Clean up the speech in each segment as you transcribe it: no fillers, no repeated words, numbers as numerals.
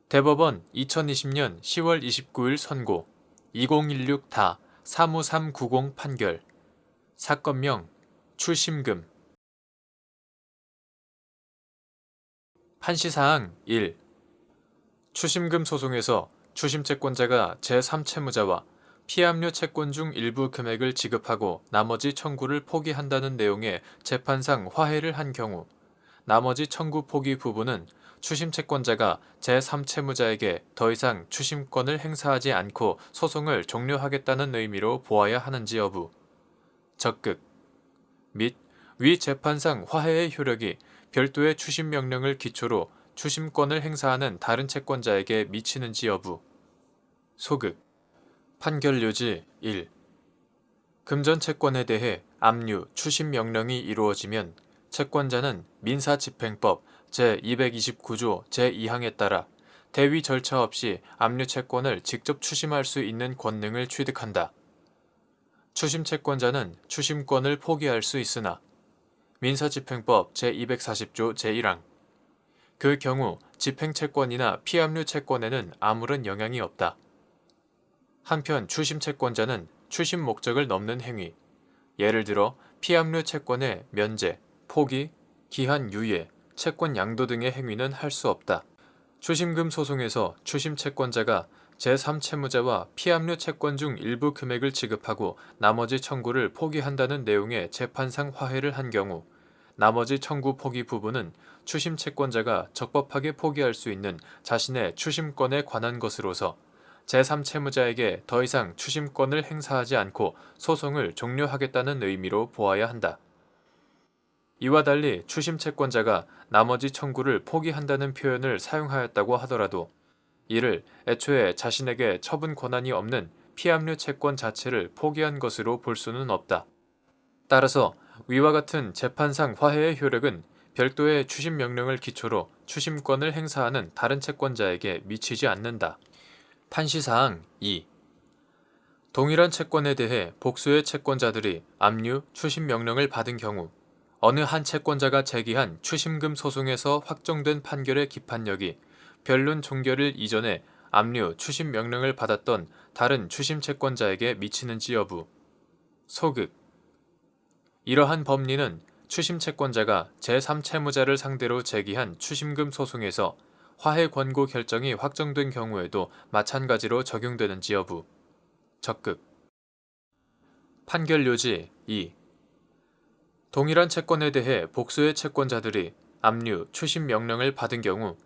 대법원 2020년 10월 29일 선고 2016-45390 판결 사건명 추심금 판시사항 1. 추심금 소송에서 추심채권자가 제3채무자와 피압류 채권 중 일부 금액을 지급하고 나머지 청구를 포기한다는 내용의 재판상 화해를 한 경우 나머지 청구 포기 부분은 추심채권자가 제3채무자에게 더 이상 추심권을 행사하지 않고 소송을 종료하겠다는 의미로 보아야 하는지 여부, 적극, 및 위 재판상 화해의 효력이 별도의 추심명령을 기초로 추심권을 행사하는 다른 채권자에게 미치는지 여부, 소극. 판결 요지 1. 금전 채권에 대해 압류, 추심명령이 이루어지면 채권자는 민사집행법 제229조 제2항에 따라 대위 절차 없이 압류 채권을 직접 추심할 수 있는 권능을 취득한다. 추심 채권자는 추심권을 포기할 수 있으나 민사집행법 제240조 제1항 그 경우 집행채권이나 피압류 채권에는 아무런 영향이 없다. 한편 추심 채권자는 추심 목적을 넘는 행위, 예를 들어 피압류 채권의 면제, 포기, 기한 유예, 채권 양도 등의 행위는 할 수 없다. 추심금 소송에서 추심 채권자가 제3채무자와 피압류 채권 중 일부 금액을 지급하고 나머지 청구를 포기한다는 내용의 재판상 화해를 한 경우 나머지 청구 포기 부분은 추심 채권자가 적법하게 포기할 수 있는 자신의 추심권에 관한 것으로서 제3채무자에게 더 이상 추심권을 행사하지 않고 소송을 종료하겠다는 의미로 보아야 한다. 이와 달리 추심 채권자가 나머지 청구를 포기한다는 표현을 사용하였다고 하더라도 이를 애초에 자신에게 처분 권한이 없는 피압류 채권 자체를 포기한 것으로 볼 수는 없다. 따라서 위와 같은 재판상 화해의 효력은 별도의 추심 명령을 기초로 추심권을 행사하는 다른 채권자에게 미치지 않는다. 판시사항 2. 동일한 채권에 대해 복수의 채권자들이 압류, 추심 명령을 받은 경우 어느 한 채권자가 제기한 추심금 소송에서 확정된 판결의 기판력이 변론 종결일 이전에 압류, 추심 명령을 받았던 다른 추심 채권자에게 미치는지 여부, 소극. 이러한 법리는 추심 채권자가 제3채무자를 상대로 제기한 추심금 소송에서 화해 권고 결정이 확정된 경우에도 마찬가지로 적용되는지 여부, 적극. 판결 요지 2. 동일한 채권에 대해 복수의 채권자들이 압류, 추심 명령을 받은 경우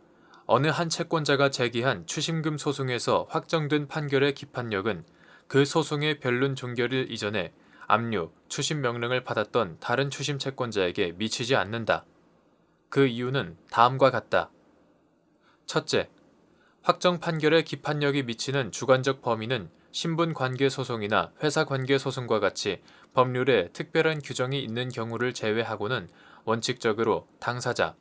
어느 한 채권자가 제기한 추심금 소송에서 확정된 판결의 기판력은 그 소송의 변론 종결일 이전에 압류, 추심 명령을 받았던 다른 추심 채권자에게 미치지 않는다. 그 이유는 다음과 같다. 첫째, 확정 판결의 기판력이 미치는 주관적 범위는 신분관계소송이나 회사관계소송과 같이 법률에 특별한 규정이 있는 경우를 제외하고는 원칙적으로 당사자,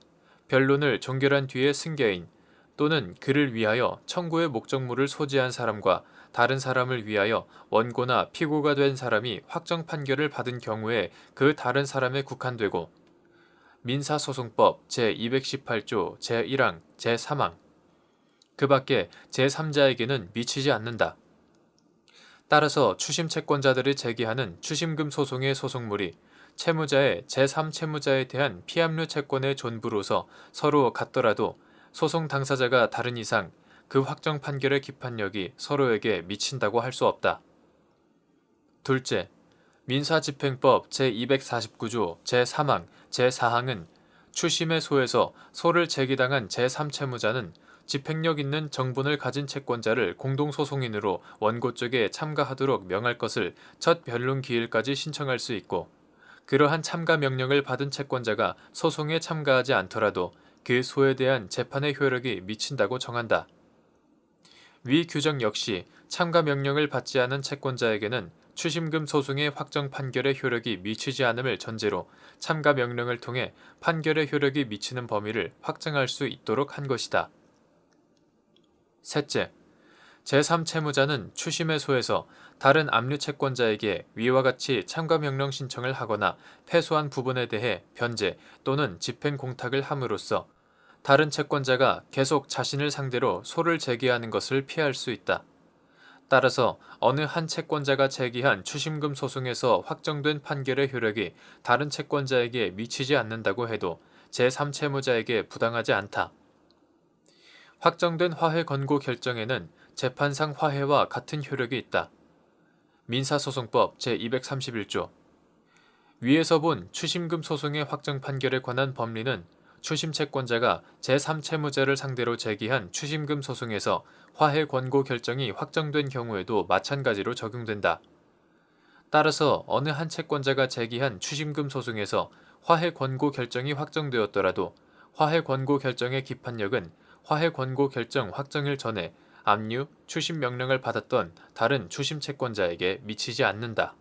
변론을 종결한 뒤의 승계인 또는 그를 위하여 청구의 목적물을 소지한 사람과 다른 사람을 위하여 원고나 피고가 된 사람이 확정 판결을 받은 경우에 그 다른 사람에 국한되고 민사소송법 제218조 제1항 제3항 그 밖에 제3자에게는 미치지 않는다. 따라서 추심 채권자들이 제기하는 추심금 소송의 소송물이 채무자의 제3채무자에 대한 피압류 채권의 존부로서 서로 같더라도 소송 당사자가 다른 이상 그 확정 판결의 기판력이 서로에게 미친다고 할 수 없다. 둘째, 민사집행법 제249조 제3항, 제4항은 추심의 소에서 소를 제기당한 제3채무자는 집행력 있는 정본을 가진 채권자를 공동소송인으로 원고 쪽에 참가하도록 명할 것을 첫 변론 기일까지 신청할 수 있고 그러한 참가 명령을 받은 채권자가 소송에 참가하지 않더라도 그 소에 대한 재판의 효력이 미친다고 정한다. 위 규정 역시 참가 명령을 받지 않은 채권자에게는 추심금 소송의 확정 판결의 효력이 미치지 않음을 전제로 참가 명령을 통해 판결의 효력이 미치는 범위를 확정할 수 있도록 한 것이다. 셋째, 제3채무자는 추심의 소에서 다른 압류 채권자에게 위와 같이 참가 명령 신청을 하거나 패소한 부분에 대해 변제 또는 집행 공탁을 함으로써 다른 채권자가 계속 자신을 상대로 소를 제기하는 것을 피할 수 있다. 따라서 어느 한 채권자가 제기한 추심금 소송에서 확정된 판결의 효력이 다른 채권자에게 미치지 않는다고 해도 제3채무자에게 부당하지 않다. 확정된 화해 권고 결정에는 재판상 화해와 같은 효력이 있다. 민사소송법 제231조. 위에서 본 추심금 소송의 확정 판결에 관한 법리는 추심채권자가 제3채무자를 상대로 제기한 추심금 소송에서 화해 권고 결정이 확정된 경우에도 마찬가지로 적용된다. 따라서 어느 한 채권자가 제기한 추심금 소송에서 화해 권고 결정이 확정되었더라도 화해 권고 결정의 기판력은 화해 권고 결정 확정일 전에 압류, 추심 명령을 받았던 다른 추심 채권자에게 미치지 않는다.